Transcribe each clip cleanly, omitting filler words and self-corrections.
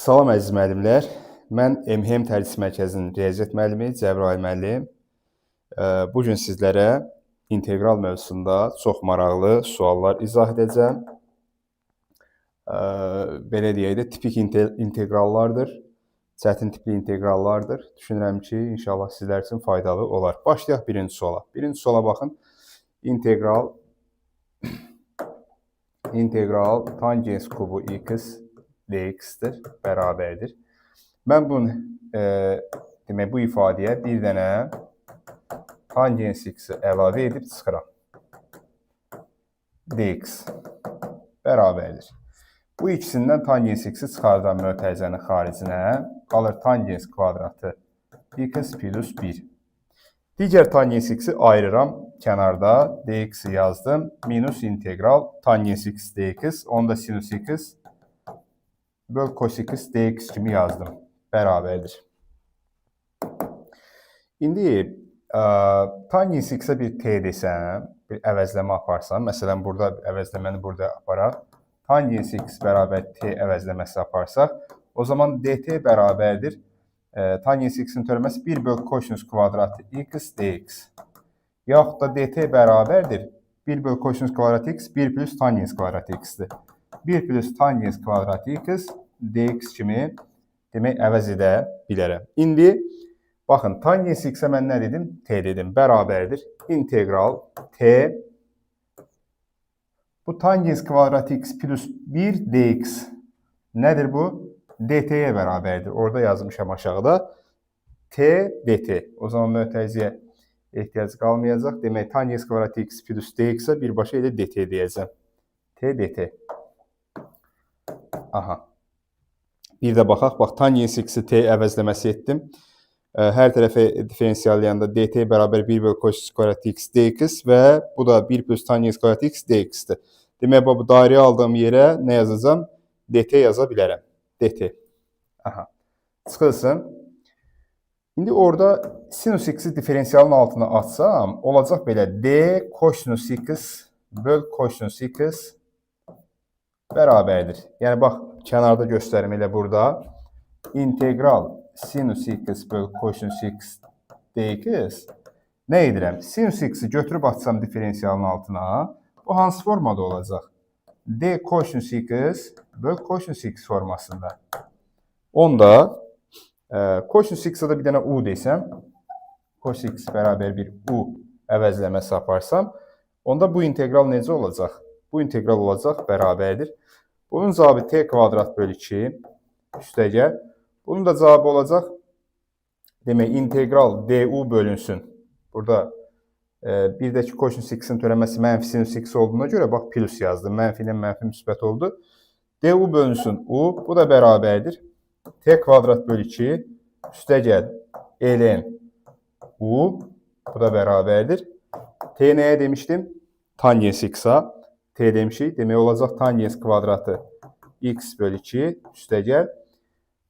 Salam əziz müəllimlər. Mən MHM Tədris Mərkəzinin riyaziyyat müəllimi Cəbrayıl müəllim. Bu gün sizlərə integral mövzusunda çox maraqlı suallar izah edəcəm. Belə deyək də, tipik integrallardır, çətin tipli integrallardır. Düşünürəm ki, inşallah sizlər üçün faydalı olar. Başlayaq birinci suala. Birinci suala baxın. İntegral tangens kubu x dx-dir, bərabərdir. Mən bunu, demək, bu ifadəyə bir dənə tangens x-i əlavə edib çıxıram. Dx bərabərdir. Bu ikisindən tangens x-i çıxardan mötərizənin xaricinə qalır tangens kvadratı x plus 1. Digər tangens x-i ayırıram kənarda, dx-i yazdım. Minus integral tangens x dx, onda sinus x böl cos x dx kimi yazdım. Bərabərdir. İndi tangens x-ə bir t desəm, bir əvəzləmə aparsam, məsələn, burada əvəzləməni burada aparaq, tangens x bərabər t əvəzləməsi aparsaq, o zaman dt bərabərdir. Tangens x-in törəməsi 1 böl kosinus kvadratı x dx. Yaxud da dt bərabərdir 1 böl kosinus kvadratı x 1 plus tangens kvadratı x-dir. 1 plus tangens kvadratı x dx kimi demək əvəz edə bilərəm. İndi baxın, tangens x-ə mən nə dedim? T dedim. Bərabərdir. İntegral t bu tangens kvadratı x plus 1 dx nədir bu? dt-yə bərabərdir. Orada yazmışam aşağıda. T dt. O zaman mötərizəyə ehtiyac qalmayacaq. Demək, tangens kvadratı x plus dx-ə birbaşa elə dt deyəcəm. T dt. Aha. Bir də baxaq. Bax, tangens x-i t əvəzləməsi etdim. Hər tərəfə diferensiyallayanda dt bərabər 1 böl kosinus kvadratı x dx və bu da 1 plus tangens kvadratı x dx-dir. Demək, bu dairəyə aldığım yerə nə yazacağım? dt yaza bilərəm. dt. Aha. Çıxılsın. İndi orada sinus x-i diferensiyalın altına atsam, olacaq belə d kosinus x böl kosinus x bərabərdir. Yəni, bax, kənarda göstərim elə burada. İntegral sinus x böl kosinus x dx. Nə edirəm? Sinus x-i götürüb atsam diferensiyalın altına, bu hansı formada olacaq? D kosinus x böl kosinus x formasında. Onda kosinus x-a da bir dənə u desəm, kosinus x bərabər bir u əvəzləməsi aparsam, onda bu integral necə olacaq? Bu integral olacaq bərabərdir. Bunun cavabı t kvadrat böl 2 üstəgəl. Bunun da cavabı olacaq, demək, integral du bölünsün. Burada bir də ki, kosinus x-in törəməsi mənfi sinus x olduğuna görə, bax, plus yazdım. Mənfi ilə mənfi müsbət oldu. Du bölünsün u, bu da bərabərdir. T kvadrat böl 2 üstəgəl ln u, bu da bərabərdir. T nəyə demişdim? Tangens x-a. T demişik. Demək olacaq tangens kvadratı x böl 2 üstəgəl.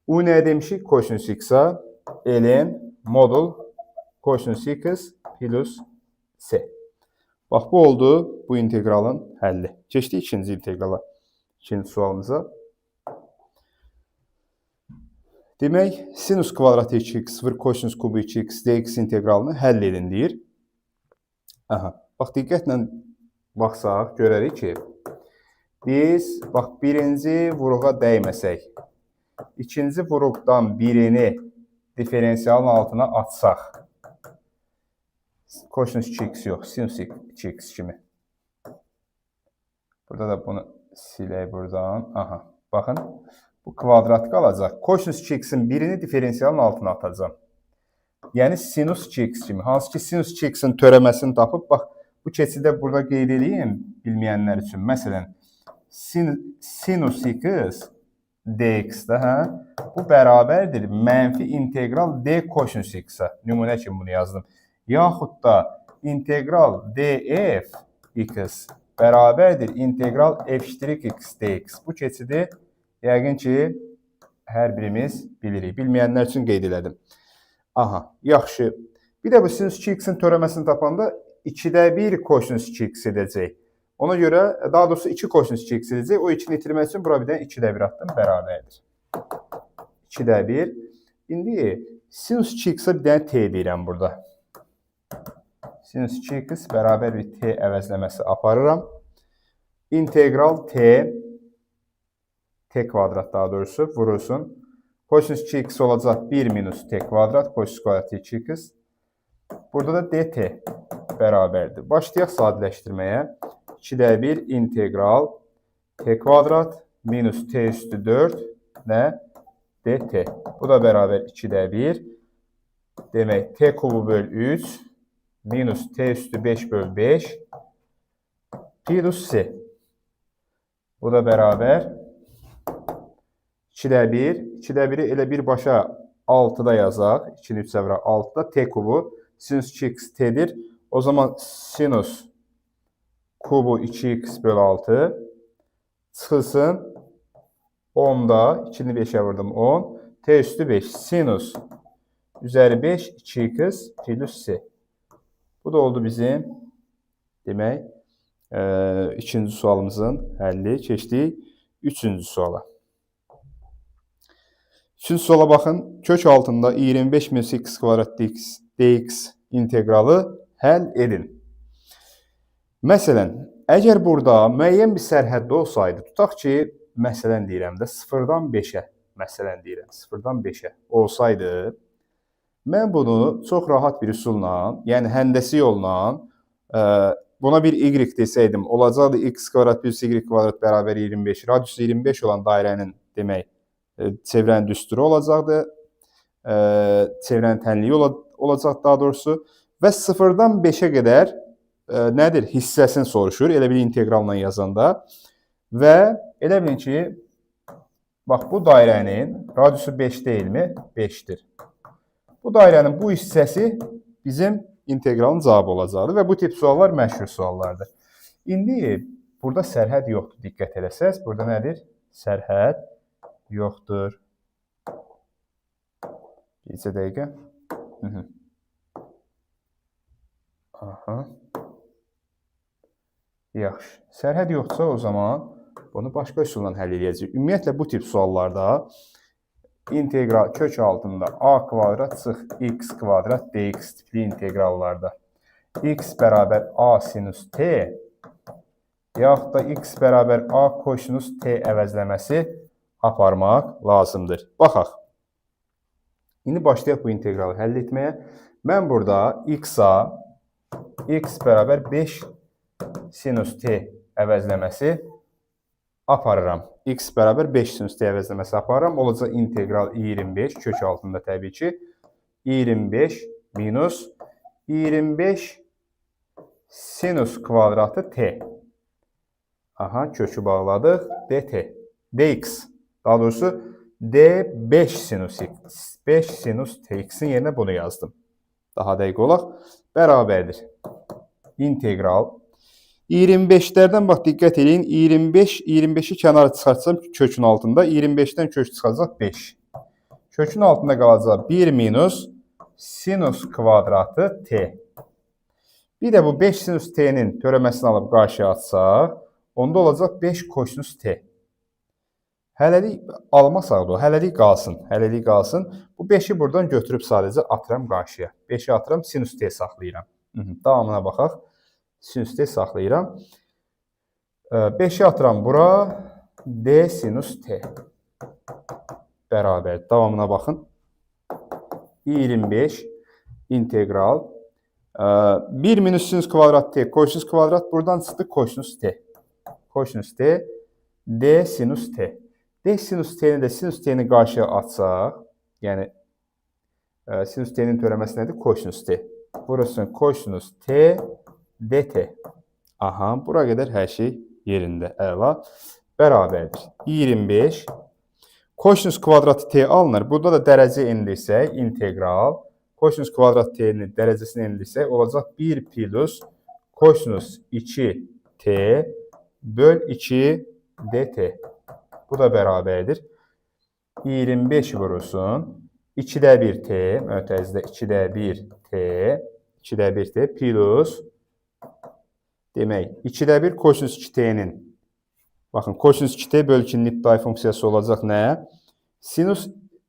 U nəyə demişik? Kosinus x-a. ln modul kosinus x plus s. Bax, bu oldu bu integralın həlli. Keçdik ikinci integrala. İkinci sualımıza. Demək, sinus kvadratı 2x vur kosinus kubu 2x dx integralını həll edin deyir. Aha. Bax, diqqətlə baxsaq, görərik ki, biz, bax, birinci vuruğa dəyməsək, ikinci vuruqdan birini diferensiyalın altına atsaq, kosinus 2x yox, sinus 2x kimi. Burada da bunu silək buradan. Aha, baxın, bu kvadrat qalacaq. Kosinus 2x-in birini diferensiyalın altına atacağım. Yəni, sinus 2x kimi. Hansı ki, sinus 2x-in törəməsini tapıb, bax, bu keçidə burada qeyd edeyim bilməyənlər üçün. Məsələn, sinus x dx-də, bu bərabərdir mənfi integral d kosinus x-a. Nümunə kimi bunu yazdım. Yaxud da integral df x bərabərdir integral f'(x) dx. Bu keçidi yəqin ki, hər birimiz bilirik. Bilməyənlər üçün qeyd elədim. Aha, yaxşı. Bir də bu sinus 2x-in törəməsini tapanda 2də 1 kosinus 2x edəcək. Ona görə, daha doğrusu 2 kosinus 2x edəcək. O 2-ni itirmək üçün bura bir də 2də 1 atdım, bərabərdir. 2'də 1. İndi sinus 2x-a bir dənə t deyirəm burada. Sinus 2x bərabər bir t əvəzləməsi aparıram. İntegral t kvadrat daha doğrusu vurulsun. Kosinus 2x olacaq 1 minus t kvadrat, kosinus kvadrat 2x. Burada da dt bərabərdir. Başlayaq sadələşdirməyə. 2'də 1 integral t kvadrat minus t üstü 4 nə? dt. Bu da bərabər 2'də 1. Demək t kubu böl 3 minus t üstü 5 böl 5 plus c. Bu da bərabər 2'də 1. 2'də 1'i elə birbaşa 6'da yazaq. 2'nin 3 səvra 6'da t kubu. Sinus 2x t'dir. O zaman sinus kubu 2x böl 6 çıxılsın. 10'da 2'ni 5'e vurdum 10. T üstü 5. Sinus üzeri 5 2x plus c. Bu da oldu bizim demək ikinci sualımızın həlli. Keçdik üçüncü suala. Üçüncü suala baxın. Kök altında 25 minus x kvadrat dx integralı həll edin. Məsələn, əgər burada müəyyən bir sərhəddə olsaydı, tutaq ki, məsələn deyirəm də 0-dan 5'ə, məsələn deyirəm 0-dan 5'ə olsaydı, mən bunu çox rahat bir üsulla, yəni həndəsi yolla buna bir y desəydim, olacaqdı x kvadrat plus y kvadrat bərabər 25. Radiusu 25 olan dairənin demək çevrənin düsturu olacaqdı. Çevrənin tənliyi olacaq daha doğrusu. Və 0-dan 5'ə qədər nədir? Hissəsini soruşur. Elə bir integralla yazanda. Və elə bilin ki, bax bu dairənin radiusu 5 deyilmi? 5'dir. Bu dairənin bu hissəsi bizim integralın cavabı olacaqdır və bu tip suallar məşhur suallardır. İndi burada sərhəd yoxdur, diqqət eləsəz. Burada nədir? Sərhəd yoxdur. Bircə dəqiqə. Aha. Yaxşı. Sərhəd yoxdursa o zaman bunu başqa üsulla həll edəcəyik. Ümumiyyətlə bu tip suallarda integral kök altında a kvadrat çıx x kvadrat dx tipli integrallarda x bərabər a sinus t yaxud da x bərabər a kosinus t əvəzləməsi aparmaq lazımdır. Baxaq. İndi başlayaq bu integralı həll etməyə. Mən burada x-a x bərabər 5 sinus t əvəzləməsi aparıram. X bərabər 5 sinus t əvəzləməsi aparıram. Olacaq integral 25 kök altında təbii ki. 25 minus 25 sinus kvadratı t. Aha, kökü bağladıq. dt. dx. Daha doğrusu d5 sinus x. 5 sinus tx'in yerine bunu yazdım. Daha dəqiq olaq. Bərabərdir. İntegral 25'lərdən bax diqqət edin. 25'i kənara çıxartsam kökün altında 25'dən kök çıxacaq 5. Kökün altında qalacaq 1 minus sinus kvadratı t. Bir də bu 5 sinus t'nin törəməsini alıb qarşıya atsaq, onda olacaq 5 kosinus t. Hələlik almasaq da o, hələlik qalsın. Hələlik qalsın. Bu 5'i buradan götürüb sadəcə atıram qarşıya. 5'i atıram, sinus t saxlayıram. Davamına baxaq. Sinus t saxlayıram. 5'i atıram bura. D sinus t. Bərabər. Davamına baxın. 25 integral. 1 minus sinus kvadrat t. Kosinus kvadrat buradan çıxdı kosinus t. Kosinus t. D sinus t. D sinus t'ni də sinus t'ni qarşıya atsaq, yəni sinus t'nin törəməsi nədir? Kosinus t. Burası kosinus t dt. Aha, bura qədər hər şey yerində. Əla. Bərabərdir. 25. Kosinus kvadratı t alınır. Burada da dərəcə endirsək, integral. Kosinus kvadrat t'nin dərəcəsini endirsək, olacaq 1 plus kosinus 2t böl 2 dt. Bu da bərabərdir. 25 vurulsun. 2'də 1 t, mötərizdə 2'də 1 t, 2'də 1 t plus demək 2'də 1 kosinus 2t'nin baxın kosinus 2t böl 2'nin iptidai funksiyası olacaq nə? Sinus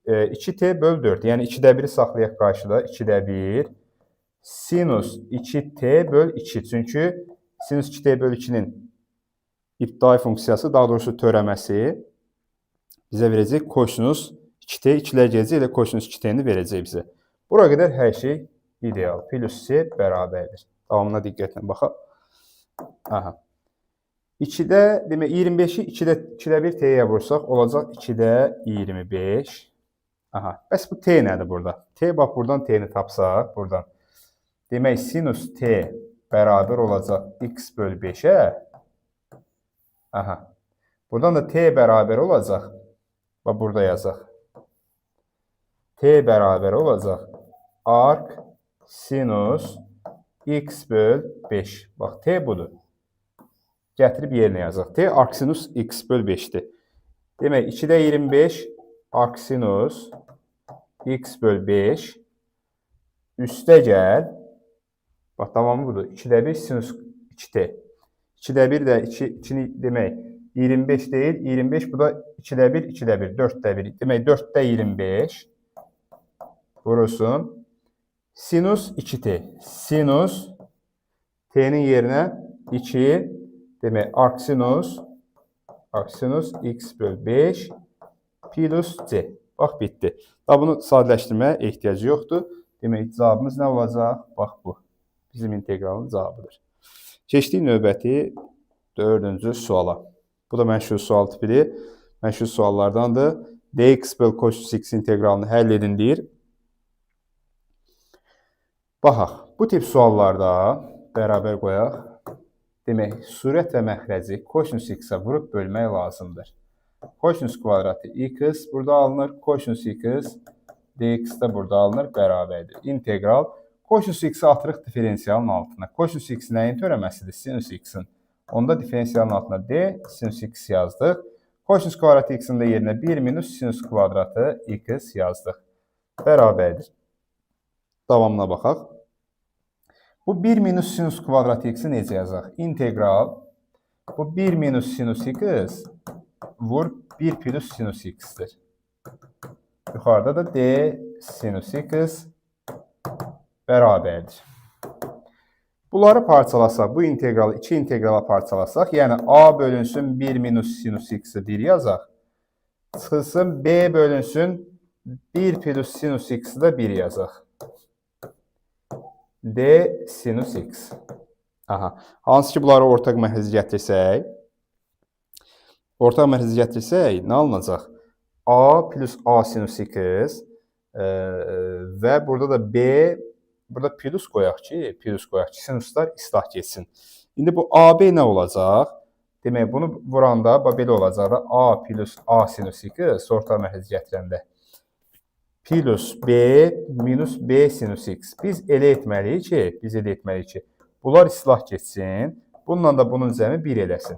2t böl 4. Yəni 2də 1-i saxlayaq qarşıda. 2də 1 sinus 2t böl 2. Çünki sinus 2t böl 2-nin ibtidai funksiyası, daha doğrusu törəməsi bizə verəcək kosinus 2t, 2-lər gələcək, elə kosinus 2t-ni verəcək bizə. Bura qədər hər şey ideal. Plus c bərabərdir. Davamına diqqətlə baxaq. Aha. 2-də, demək 25-i 2də 1 t-yə vursaq, olacaq 2də 25. Aha. Bəs bu t nədir burada? T, bax buradan t-ni tapsaq, buradan. Demək sinus t bərabər olacaq x böl 5-ə. Aha. Buradan da t bərabər olacaq. Bax burada yazaq. T bərabər olacaq arc sinus x böl 5. Bax t budur. Gətirib yerinə yazaq. T arc sinus x böl 5-dir. Demək 2də 25 arc sinus x böl 5 üstə gəl. Bax davamı budur. 2də 1 sinus 2t. 2də 1 də 2 demək 25 deyil. 25 bu da 2də 1, 2də 1, 4də 1. Demək 4də 25 vurulsun. Sinus 2t. Sinus t'nin yerinə 2 demək arc sinus x böl 5 plus c. Bax bitdi. Daha bunu sadələşdirməyə ehtiyac yoxdur. Demək cavabımız nə olacaq? Bax bu. Bizim inteqralın cavabıdır. Keçdik növbəti 4-cü suala. Bu da məşhur sual tipidir. Məşhur suallardandır. Dx böl cosinus x inteqralını həll edin deyir. Baxaq. Bu tip suallarda bərabər qoyaq. Demək, sürət və məxrəci cosinus x-ə vurub bölmək lazımdır. Cosinus kvadratı x burada alınır. Cosinus x dx də burada alınır. Bərabərdir. İntegral. Cosinus x-i atırıq diferensialın altına. Cosinus x nəyin törəməsidir? Sinus x-in. Onda diferensialın altına d sinus x yazdıq. Cosinus kvadratı x-in də yerinə 1 minus sinus kvadratı x yazdıq. Bərabərdir. Davamına baxaq. Bu 1 minus sinus kvadratı x-i necə yazaq? İntegral. Bu 1 minus sinus x vur 1 plus sinus x-dir. Yuxarıda da d sinus x bərabərdir. Bunları parçalasaq, bu integralı 2 integrala parçalasaq, yəni a bölünsün 1 minus sinus x-i 1 yazaq. Çıxılsın b bölünsün 1 plus sinus x-i də 1 yazaq. D sinus x. Aha. Hansı ki bunları ortaq məhriz gətirsək, nə alınacaq? A plus a sinus x və burada da b, burada plus qoyaq ki, sinuslar islah getsin. İndi bu AB nə olacaq? Demək, bunu vuranda belə olacaq da a plus a sinus x ortaq məhriz gətirəndə. Plus b minus b sinus x. Biz elə etməliyik ki, bunlar islah getsin. Bununla da bunun cəmi 1 eləsin.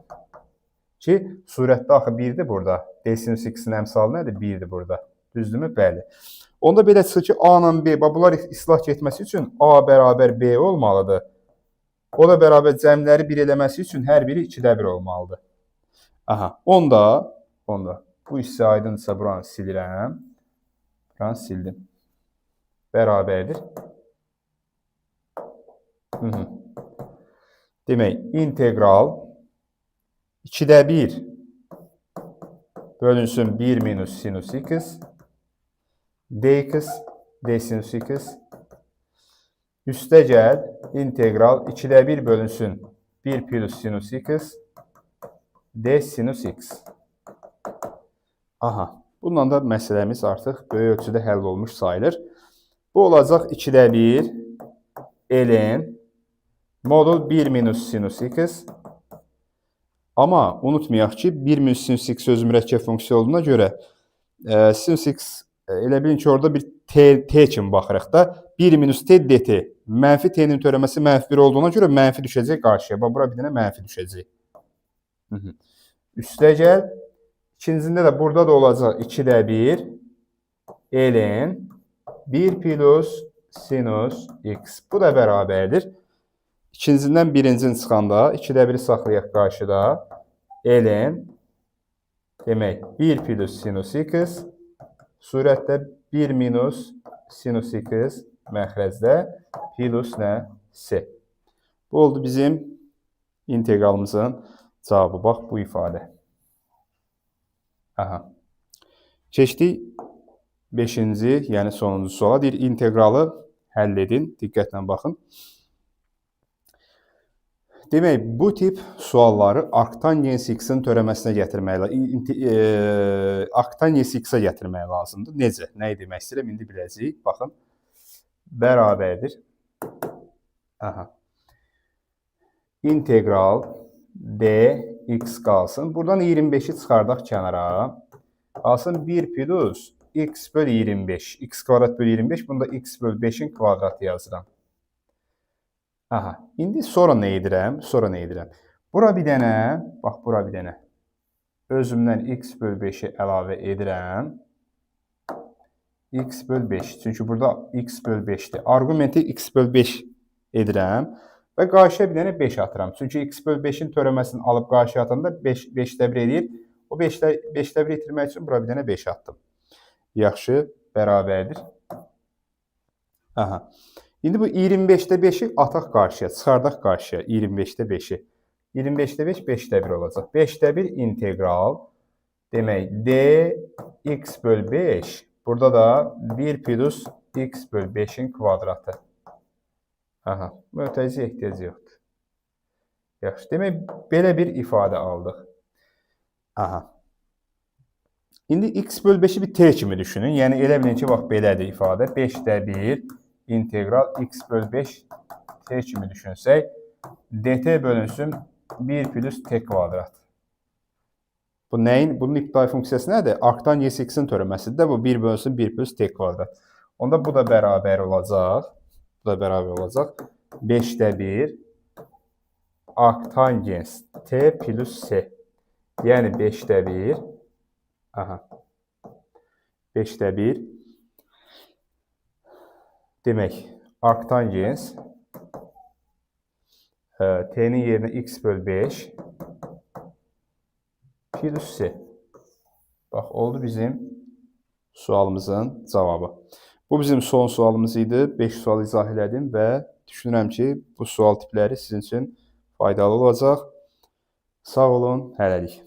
Ki, surətdə axı 1-dir burada. D sinus x-in əmsalı nədir? 1-dir burada. Düzdürmü? Bəli. Onda belə çıxır ki, a ilə b, bunlar islah getməsi üçün a bərabər b olmalıdır. O da bərabər cəmləri 1 eləməsi üçün hər biri 2də 1 olmalıdır. Aha. Onda bu hissə aydınsa buranı silirəm. Sildim. Bərabərdir. Demək, integral 2də 1 bölünsün 1 minus sinus x dx d sinus x üstə gəl integral 2də 1 bölünsün 1 plus sinus x d sinus x. Aha. Bununla da məsələmiz artıq böyük ölçüdə həll olmuş sayılır. Bu olacaq 2də 1 ln modul 1 minus sinus x. Amma unutmayaq ki, 1 minus sinus x öz mürəkkəb funksiya olduğuna görə sinus x elə bilin ki, orada bir t kimi baxırıq da. 1 minus t dt. Mənfi t'nin törəməsi mənfi 1 olduğuna görə mənfi düşəcək qarşıya. Bura bir dənə mənfi düşəcək. Üstə gəl. İkincisində də burada da olacaq 2də 1 ln 1 plus sinus x. Bu da bərabərdir. İkincisindən birincini çıxanda 2də 1-i saxlayaq qarşıda ln demək 1 plus sinus x Surətdə 1 minus sinus x məxrəcdə plus nə? C. Bu oldu bizim inteqralımızın cavabı. Bax, bu ifadə. Aha. Keçdik 5-ci, yəni sonuncu suala. Deyir, inteqralı həll edin. Diqqətlə baxın. Demək, bu tip sualları arctangens x-in törəməsinə gətirmək, arctangens x-ə gətirmək lazımdır. Necə? Nəyi demək istəyirəm? İndi biləcəyik. Baxın. Bərabərdir. Aha. İntegral dx qalsın. Buradan 25-i çıxardaq kənara. Qalsın 1 plus x bölü 25. X kvadrat bölü 25. Bunda x bölü 5'in kvadratı yazıram. Aha. İndi sonra nə edirəm? Bura bir dənə, bax, bura bir dənə. Özümdən x bölü 5'i əlavə edirəm. X bölü 5. Çünki burada x bölü 5'dir. Argumenti x bölü 5 edirəm. Və qarşıya bir dənə 5 atıram. Çünki x bölü 5'in törəməsini alıb qarşıya atanda 5'də 1 edir. O 5'də 1 itirmək üçün bura bir dənə 5 attım. Yaxşı, bərabərdir. Aha. İndi bu 25'də 5'i ataq qarşıya, çıxardaq qarşıya 25'də 5'i. 25'də 5, 5'də 1 olacaq. 5'də 1 integral. Demək, dx bölü 5. Burada da 1 plus x bölü 5'in kvadratı. Aha, mötərizəyə ehtiyac yoxdur. Yaxşı, demək, belə bir ifadə aldıq. Aha. İndi x bölü 5'i bir t kimi düşünün. Yəni, elə bilin ki, bax, belədir ifadə. 5'də 1 integral x bölü 5 t kimi düşünsək, dt bölünsün 1 plus t kvadrat. Bu nəyin? Bunun iptidai funksiyası nədir? Arctangens x-in törəməsidir. Bu 1 bölünsün 1 plus t kvadrat. Onda bu da bərabər olacaq. 5'də 1 arctangens t plus c. Yəni 5'də 1. Aha. 5'də 1. Demək, arctangens t'nin yerinə x bölü 5 plus c. Bax, oldu bizim sualımızın cavabı. Bu bizim son sualımız idi. 5 sual izah elədim və düşünürəm ki, bu sual tipləri sizin üçün faydalı olacaq. Sağ olun, hələlik.